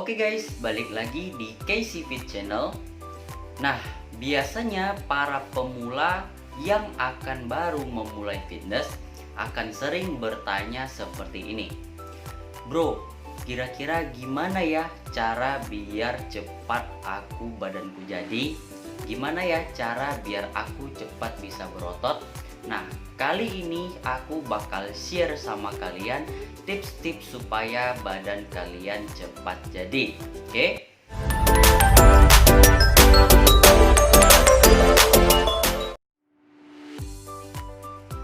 Oke guys, balik lagi di Casey Fit Channel. Nah, biasanya para pemula yang akan baru memulai fitness akan sering bertanya seperti ini. Bro, kira-kira gimana ya cara biar cepat badanku jadi? Gimana ya cara biar aku cepat bisa berotot? Nah, kali ini aku bakal share sama kalian tips-tips supaya badan kalian cepat jadi. Oke?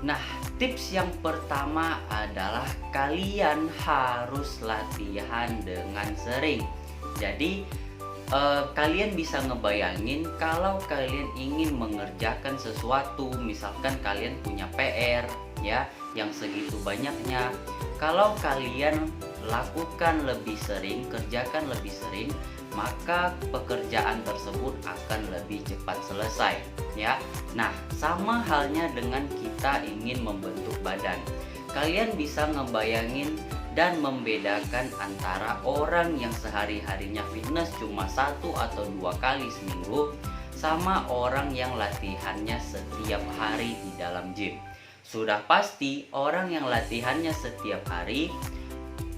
Nah, tips yang pertama adalah kalian harus latihan dengan sering. Jadi kalian bisa ngebayangin kalau kalian ingin mengerjakan sesuatu, misalkan kalian punya PR ya yang segitu banyaknya. Kalau kalian lakukan lebih sering, kerjakan lebih sering, maka pekerjaan tersebut akan lebih cepat selesai ya. Nah, sama halnya dengan kita ingin membentuk badan. Kalian bisa ngebayangin dan membedakan antara orang yang sehari-harinya fitness cuma 1 atau 2 kali seminggu sama orang yang latihannya setiap hari di dalam gym. Sudah pasti orang yang latihannya setiap hari,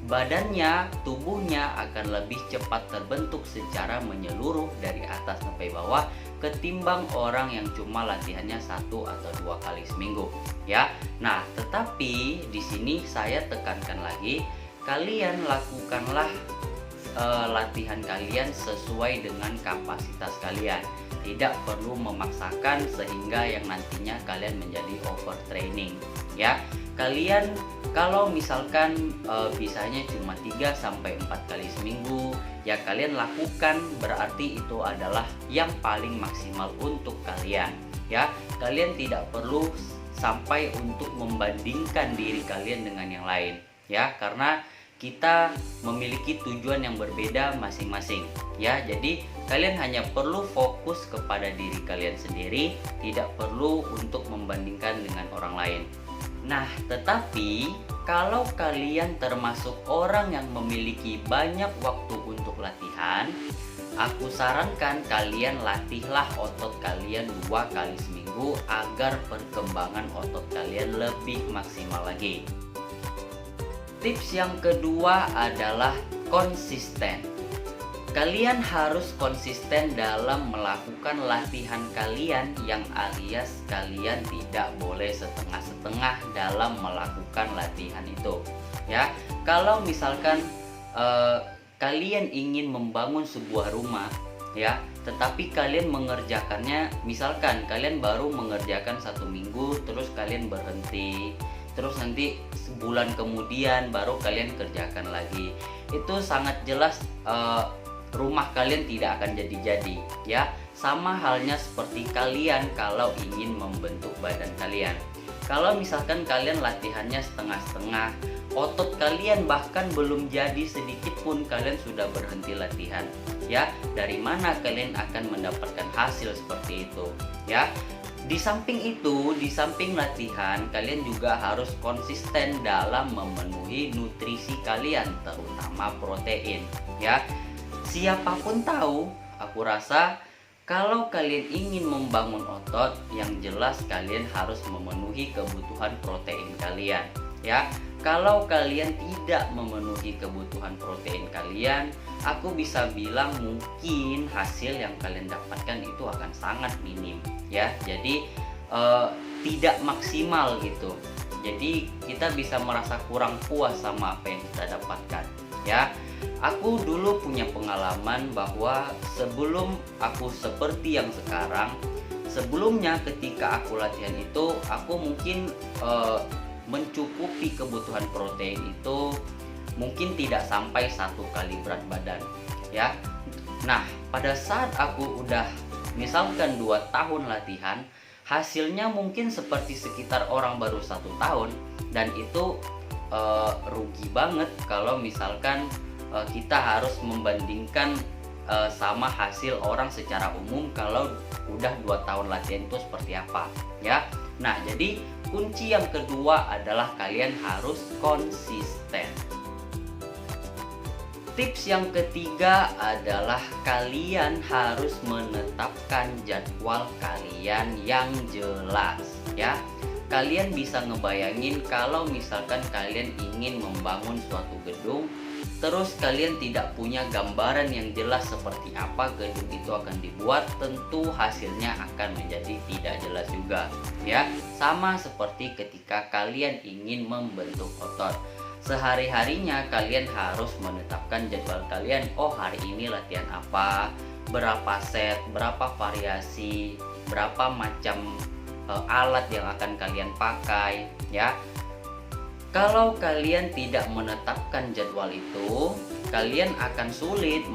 badannya, tubuhnya akan lebih cepat terbentuk secara menyeluruh dari atas sampai bawah ketimbang orang yang cuma latihannya 1 atau 2 kali seminggu ya. Nah, tetapi di sini saya tekankan lagi, kalian lakukanlah latihan kalian sesuai dengan kapasitas kalian. Tidak perlu memaksakan sehingga yang nantinya kalian menjadi overtraining ya. Kalian kalau misalkan bisanya cuma 3-4 kali seminggu ya, kalian lakukan, berarti itu adalah yang paling maksimal untuk kalian ya. Kalian tidak perlu sampai untuk membandingkan diri kalian dengan yang lain ya, karena kita memiliki tujuan yang berbeda masing-masing ya. Jadi kalian hanya perlu fokus kepada diri kalian sendiri, tidak perlu untuk membandingkan dengan orang lain. Nah, tetapi kalau kalian termasuk orang yang memiliki banyak waktu untuk latihan, aku sarankan kalian latihlah otot kalian 2 kali seminggu agar perkembangan otot kalian lebih maksimal lagi. Tips yang kedua adalah konsisten. Kalian harus konsisten dalam melakukan latihan kalian, yang alias kalian tidak boleh setengah-setengah dalam melakukan latihan itu ya. Kalau misalkan kalian ingin membangun sebuah rumah ya, tetapi kalian mengerjakannya, misalkan kalian baru mengerjakan 1 minggu terus kalian berhenti, terus nanti sebulan kemudian baru kalian kerjakan lagi, itu sangat jelas rumah kalian tidak akan jadi-jadi ya. Sama halnya seperti kalian kalau ingin membentuk badan kalian. Kalau misalkan kalian latihannya setengah-setengah, otot kalian bahkan belum jadi sedikit pun kalian sudah berhenti latihan ya, dari mana kalian akan mendapatkan hasil seperti itu ya. Di samping itu, di samping latihan, kalian juga harus konsisten dalam memenuhi nutrisi kalian, terutama protein ya. Siapapun tahu, aku rasa kalau kalian ingin membangun otot, yang jelas kalian harus memenuhi kebutuhan protein kalian ya. Kalau kalian tidak memenuhi kebutuhan protein kalian, aku bisa bilang mungkin hasil yang kalian dapatkan itu akan sangat minim ya. Jadi tidak maksimal gitu. Jadi kita bisa merasa kurang puas sama apa yang kita dapatkan ya. Aku dulu punya pengalaman bahwa sebelum aku seperti yang sekarang, sebelumnya ketika aku latihan itu, aku mungkin mencukupi kebutuhan protein itu mungkin tidak sampai 1 kali berat badan ya. Nah, pada saat aku udah misalkan 2 tahun latihan, hasilnya mungkin seperti sekitar orang baru 1 tahun, dan itu rugi banget kalau misalkan kita harus membandingkan sama hasil orang secara umum kalau udah 2 tahun latihan itu seperti apa ya. Nah, jadi kunci yang kedua adalah kalian harus konsisten. Tips yang ketiga adalah kalian harus menetapkan jadwal kalian yang jelas, ya. Kalian bisa ngebayangin kalau misalkan kalian ingin membangun suatu gedung, terus kalian tidak punya gambaran yang jelas seperti apa gedung itu akan dibuat, tentu hasilnya akan menjadi tidak jelas juga, ya. Sama seperti ketika kalian ingin membentuk otot. Sehari-harinya kalian harus menetapkan jadwal kalian. Oh, hari ini latihan apa, berapa set, berapa variasi, berapa macam alat yang akan kalian pakai, ya. Kalau kalian tidak menetapkan jadwal itu, kalian akan sulit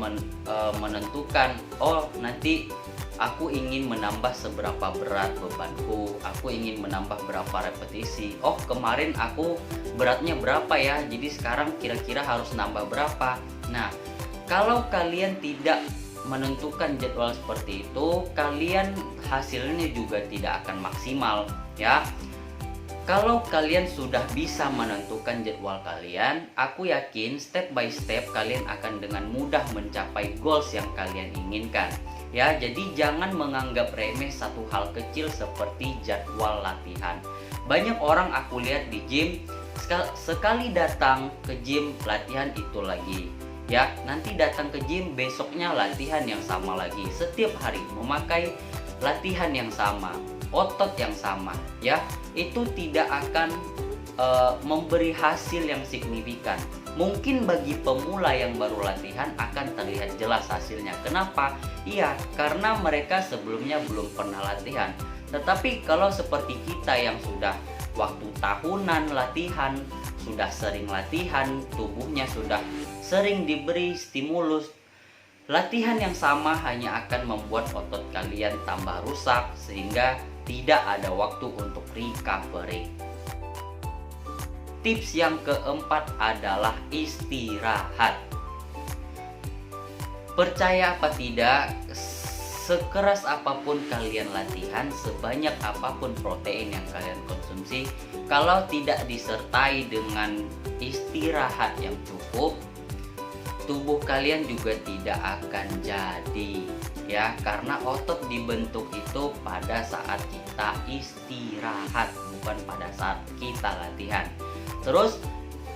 menentukan, oh nanti aku ingin menambah seberapa berat bebanku, aku ingin menambah berapa repetisi. Oh, kemarin aku beratnya berapa ya, jadi sekarang kira-kira harus nambah berapa. Nah, kalau kalian tidak menentukan jadwal seperti itu, kalian hasilnya juga tidak akan maksimal, ya. Kalau kalian sudah bisa menentukan jadwal kalian, aku yakin step by step kalian akan dengan mudah mencapai goals yang kalian inginkan, ya. Jadi jangan menganggap remeh satu hal kecil seperti jadwal latihan. Banyak orang aku lihat di gym, sekali datang ke gym latihan itu lagi, ya. Nanti datang ke gym, besoknya latihan yang sama lagi. Setiap hari memakai latihan yang sama, otot yang sama, ya. Itu tidak akan memberi hasil yang signifikan. Mungkin bagi pemula yang baru latihan akan terlihat jelas hasilnya. Kenapa? Iya, karena mereka sebelumnya belum pernah latihan. Tetapi kalau seperti kita yang sudah waktu tahunan latihan, sudah sering latihan, tubuhnya sudah sering diberi stimulus, latihan yang sama hanya akan membuat otot kalian tambah rusak sehingga tidak ada waktu untuk recovery. Tips yang keempat adalah istirahat. Percaya apa tidak, sekeras apapun kalian latihan, sebanyak apapun protein yang kalian konsumsi, kalau tidak disertai dengan istirahat yang cukup, tubuh kalian juga tidak akan jadi, ya. Karena otot dibentuk itu pada saat kita istirahat, bukan pada saat kita latihan. Terus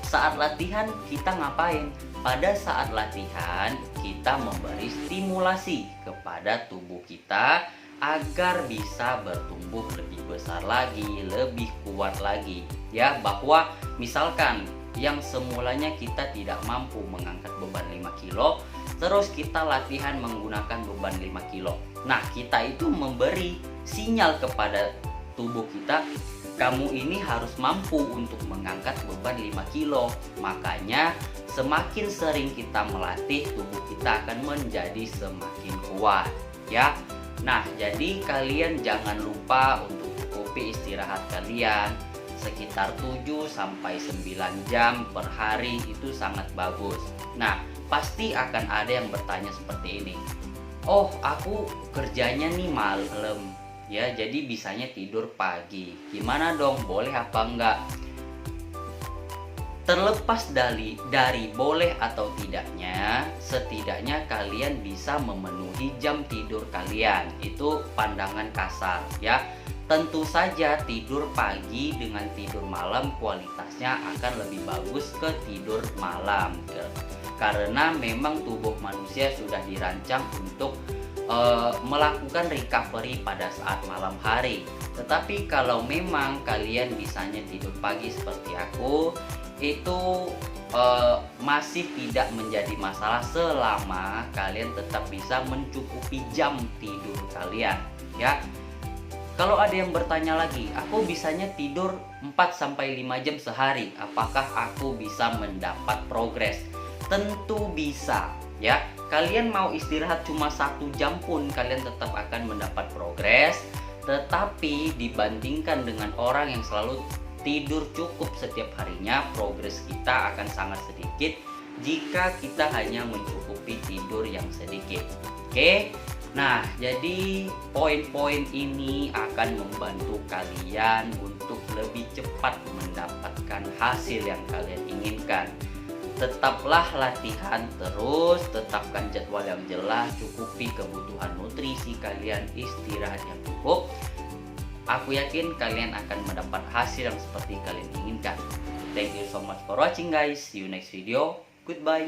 saat latihan kita ngapain? Pada saat latihan kita memberi stimulasi kepada tubuh kita agar bisa bertumbuh lebih besar lagi, lebih kuat lagi, ya. Bahwa misalkan yang semulanya kita tidak mampu mengangkat beban 5 kilo, terus kita latihan menggunakan beban 5 kilo. Nah, kita itu memberi sinyal kepada tubuh kita, kamu ini harus mampu untuk mengangkat beban 5 kilo. Makanya semakin sering kita melatih, tubuh kita akan menjadi semakin kuat, ya. Nah, jadi kalian jangan lupa untuk cukupi istirahat kalian sekitar 7 sampai 9 jam per hari, itu sangat bagus. Nah, pasti akan ada yang bertanya seperti ini. Oh, aku kerjanya nih malam, ya, jadi bisanya tidur pagi. Gimana dong, boleh apa enggak? Terlepas dari boleh atau tidaknya, setidaknya kalian bisa memenuhi jam tidur kalian. Itu pandangan kasar, ya. Tentu saja tidur pagi dengan tidur malam kualitasnya akan lebih bagus ke tidur malam, karena memang tubuh manusia sudah dirancang untuk melakukan recovery pada saat malam hari. Tetapi kalau memang kalian bisanya tidur pagi seperti aku, itu masih tidak menjadi masalah selama kalian tetap bisa mencukupi jam tidur kalian, ya. Kalau ada yang bertanya lagi, aku bisanya tidur 4-5 jam sehari, apakah aku bisa mendapat progres? Tentu bisa, ya. Kalian mau istirahat cuma 1 jam pun kalian tetap akan mendapat progres. Tetapi dibandingkan dengan orang yang selalu tidur cukup setiap harinya, progres kita akan sangat sedikit jika kita hanya mencukupi tidur yang sedikit. Oke? Nah, jadi poin-poin ini akan membantu kalian untuk lebih cepat mendapatkan hasil yang kalian inginkan. tetaplah latihan terus, tetapkan jadwal yang jelas, cukupi kebutuhan nutrisi kalian, istirahat yang cukup. Aku yakin kalian akan mendapat hasil yang seperti kalian inginkan. Thank you so much for watching guys. See you next video. Goodbye.